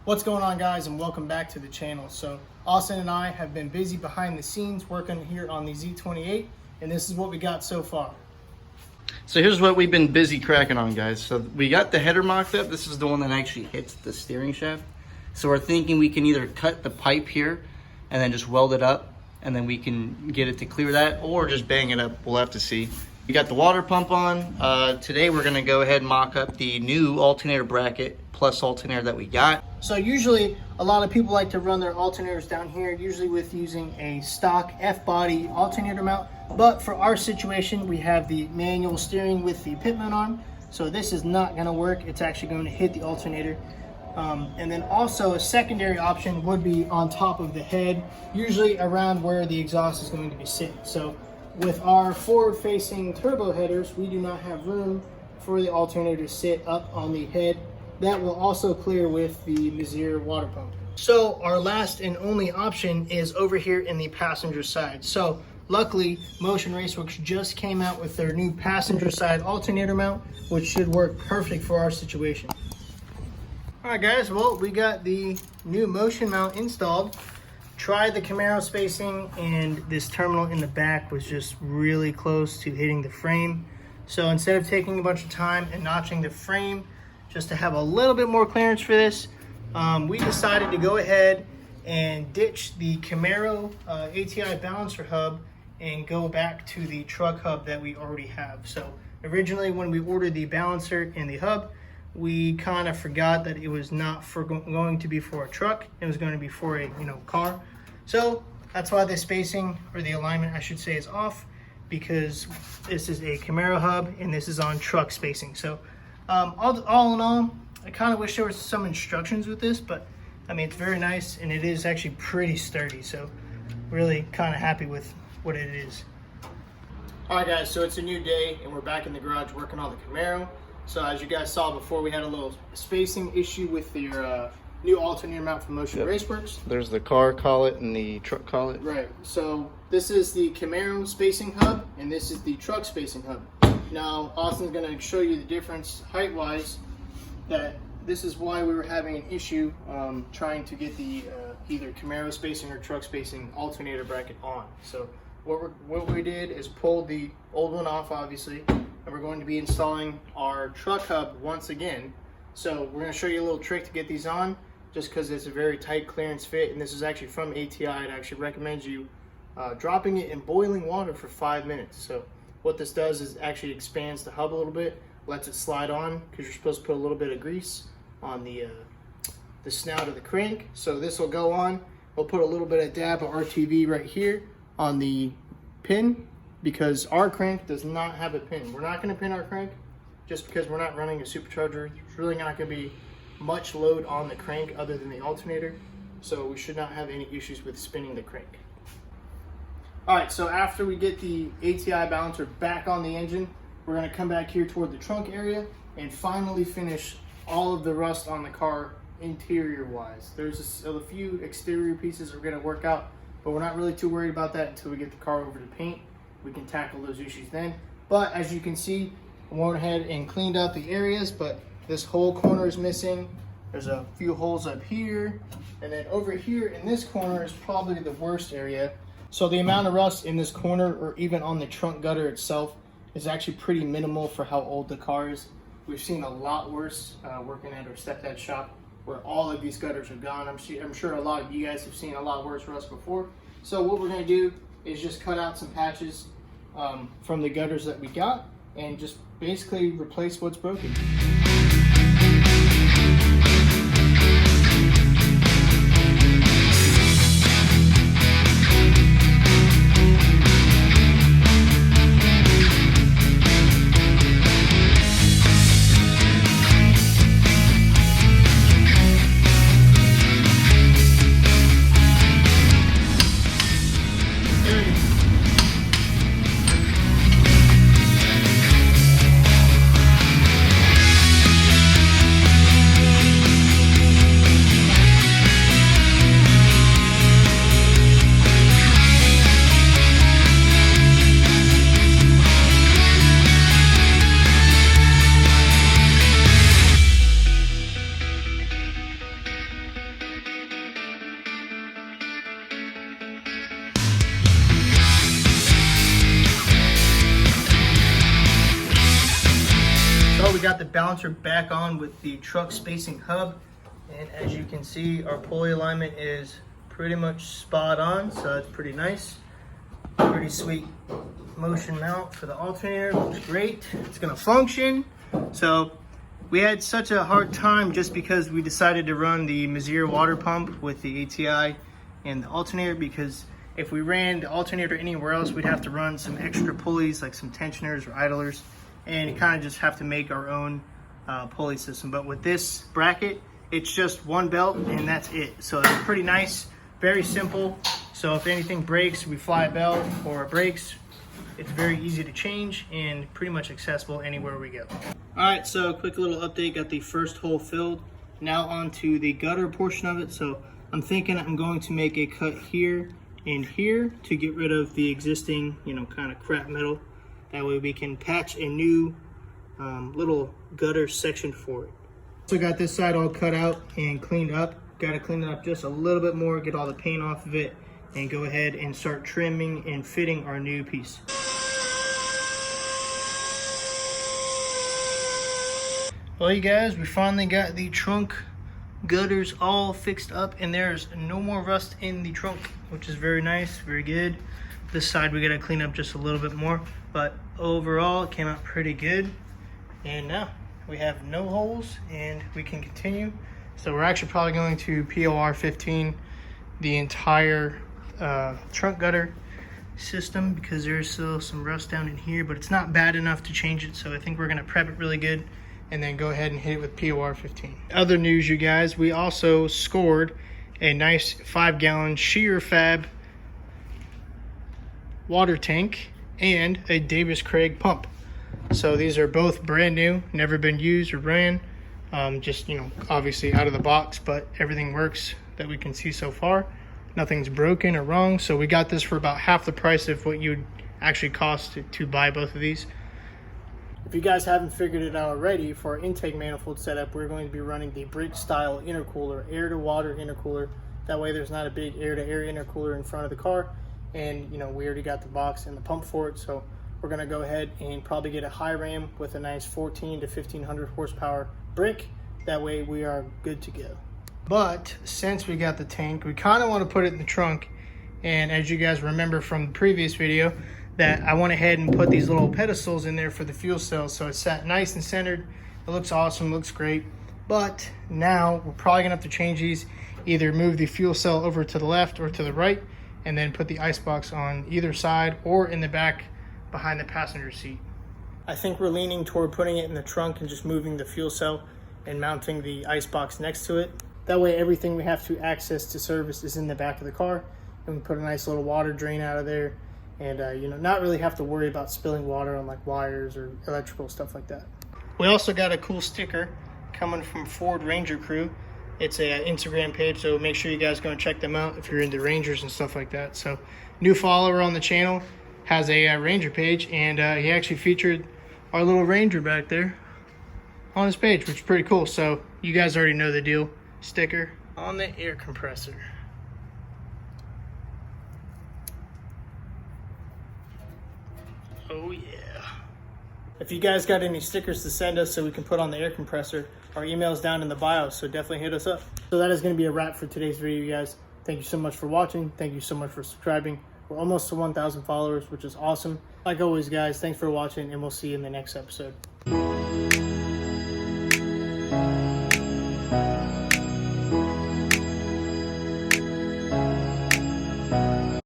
What's going on, guys, and welcome back to the channel. So Austin and I have been busy behind the scenes working here on the Z28, and this is what we got so far. So here's what we've been busy cracking on, guys. So we got the header mocked up. This is the one that actually hits the steering shaft. So we're thinking we can either cut the pipe here and then just weld it up, and then we can get it to clear that, or just bang it up. We'll have to see. We got the water pump on. Today we're gonna go ahead and mock up the new alternator bracket plus alternator that we got. So usually a lot of people like to run their alternators down here, usually with using a stock F-body alternator mount. But for our situation, we have the manual steering with the pit mount on. So this is not gonna work. It's actually going to hit the alternator. And then also a secondary option would be on top of the head, usually around where the exhaust is going to be sitting. So with our forward-facing turbo headers, we do not have room for the alternator to sit up on the head. That will also clear with the Mazir water pump. So our last and only option is over here in the passenger side. So luckily, Motion Raceworks just came out with their new passenger side alternator mount, which should work perfect for our situation. All right, guys, well, we got the new Motion mount installed. Tried the Camaro spacing, and this terminal in the back was just really close to hitting the frame. So instead of taking a bunch of time and notching the frame, just to have a little bit more clearance for this, we decided to go ahead and ditch the Camaro ATI balancer hub and go back to the truck hub that we already have. So originally when we ordered the balancer and the hub, we kind of forgot that it was not going to be for a truck. It was going to be for a car. So that's why the spacing, or the alignment I should say, is off, because this is a Camaro hub and this is on truck spacing. So all in all, I kind of wish there was some instructions with this, but I mean, it's very nice and it is actually pretty sturdy. So really kind of happy with what it is. All right, guys, so it's a new day and we're back in the garage working on the Camaro. So as you guys saw before, we had a little spacing issue with the new alternator mount from Motion Raceworks. There's the car collet and the truck collet. Right, so this is the Camaro spacing hub and this is the truck spacing hub. Now, Austin's gonna show you the difference height-wise, that this is why we were having an issue trying to get the either Camaro spacing or truck spacing alternator bracket on. So what we did is pull the old one off, obviously, and we're going to be installing our truck hub once again. So we're gonna show you a little trick to get these on, just because it's a very tight clearance fit, and this is actually from ATI. It actually recommends you dropping it in boiling water for 5 minutes. So what this does is actually expands the hub a little bit, lets it slide on, because you're supposed to put a little bit of grease on the snout of the crank. So this will go on. We'll put a little bit of dab of RTV right here on the pin, because our crank does not have a pin. We're not going to pin our crank just because we're not running a supercharger. There's really not going to be much load on the crank other than the alternator, so we should not have any issues with spinning the crank. All right, so after we get the ATI balancer back on the engine, we're gonna come back here toward the trunk area and finally finish all of the rust on the car interior-wise. There's a few exterior pieces we're gonna work out, but we're not really too worried about that until we get the car over to paint. We can tackle those issues then. But as you can see, I went ahead and cleaned out the areas, but this whole corner is missing. There's a few holes up here, and then over here in this corner is probably the worst area. So the amount of rust in this corner, or even on the trunk gutter itself, is actually pretty minimal for how old the car is. We've seen a lot worse working at our stepdad's shop, where all of these gutters are gone. I'm sure a lot of you guys have seen a lot worse rust before. So what we're gonna do is just cut out some patches from the gutters that we got and just basically replace what's broken. we got the balancer back on with the truck spacing hub. And as you can see, our pulley alignment is pretty much spot on, so that's pretty nice. Pretty sweet motion mount for the alternator, looks great. It's gonna function. So we had such a hard time just because we decided to run the Mazir water pump with the ATI and the alternator, because if we ran the alternator anywhere else, we'd have to run some extra pulleys like some tensioners or idlers, and kind of just have to make our own pulley system. But with this bracket, it's just one belt and that's it. So it's pretty nice, very simple. So if anything breaks, we fly a belt, or it breaks, it's very easy to change and pretty much accessible anywhere we go. All right, so quick little update, got the first hole filled. Now onto the gutter portion of it. So I'm thinking I'm going to make a cut here and here to get rid of the existing, kind of crap metal. That way we can patch a new little gutter section for it. So got this side all cut out and cleaned up. Got to clean it up just a little bit more, get all the paint off of it, and go ahead and start trimming and fitting our new piece. Well, you guys, we finally got the trunk gutters all fixed up, and there's no more rust in the trunk, which is very nice, very good. This side we gotta clean up just a little bit more, but overall it came out pretty good. And now we have no holes and we can continue. So we're actually probably going to POR 15 the entire trunk gutter system, because there's still some rust down in here, but it's not bad enough to change it. So I think we're gonna prep it really good and then go ahead and hit it with POR 15. Other news, you guys, we also scored a nice 5-gallon shear fab water tank and a Davis Craig pump. So these are both brand new, never been used or ran, just obviously out of the box, but everything works that we can see so far. Nothing's broken or wrong. So we got this for about half the price of what you'd actually cost to buy both of these. If you guys haven't figured it out already, for our intake manifold setup, we're going to be running the brick style intercooler, air to water intercooler. That way there's not a big air to air intercooler in front of the car. And we already got the box and the pump for it. So we're gonna go ahead and probably get a high ram with a nice 14 to 1500 horsepower brick. That way we are good to go. But since we got the tank, we kind of want to put it in the trunk. And as you guys remember from the previous video, that I went ahead and put these little pedestals in there for the fuel cells. So it's sat nice and centered. It looks awesome, looks great. But now we're probably gonna have to change these, either move the fuel cell over to the left or to the right, and then put the icebox on either side or in the back behind the passenger seat. I think we're leaning toward putting it in the trunk and just moving the fuel cell and mounting the icebox next to it. That way everything we have to access to service is in the back of the car, and we put a nice little water drain out of there, and not really have to worry about spilling water on like wires or electrical stuff like that. We also got a cool sticker coming from Ford Ranger Crew. It's a Instagram page, so make sure you guys go and check them out if you're into Rangers and stuff like that. So new follower on the channel has a Ranger page, and he actually featured our little Ranger back there on his page, which is pretty cool. So you guys already know the deal. Sticker on the air compressor. Oh yeah. If you guys got any stickers to send us so we can put on the air compressor, our email is down in the bio, so definitely hit us up. So that is going to be a wrap for today's video, you guys. Thank you so much for watching. Thank you so much for subscribing. We're almost to 1,000 followers, which is awesome. Like always, guys, thanks for watching, and we'll see you in the next episode.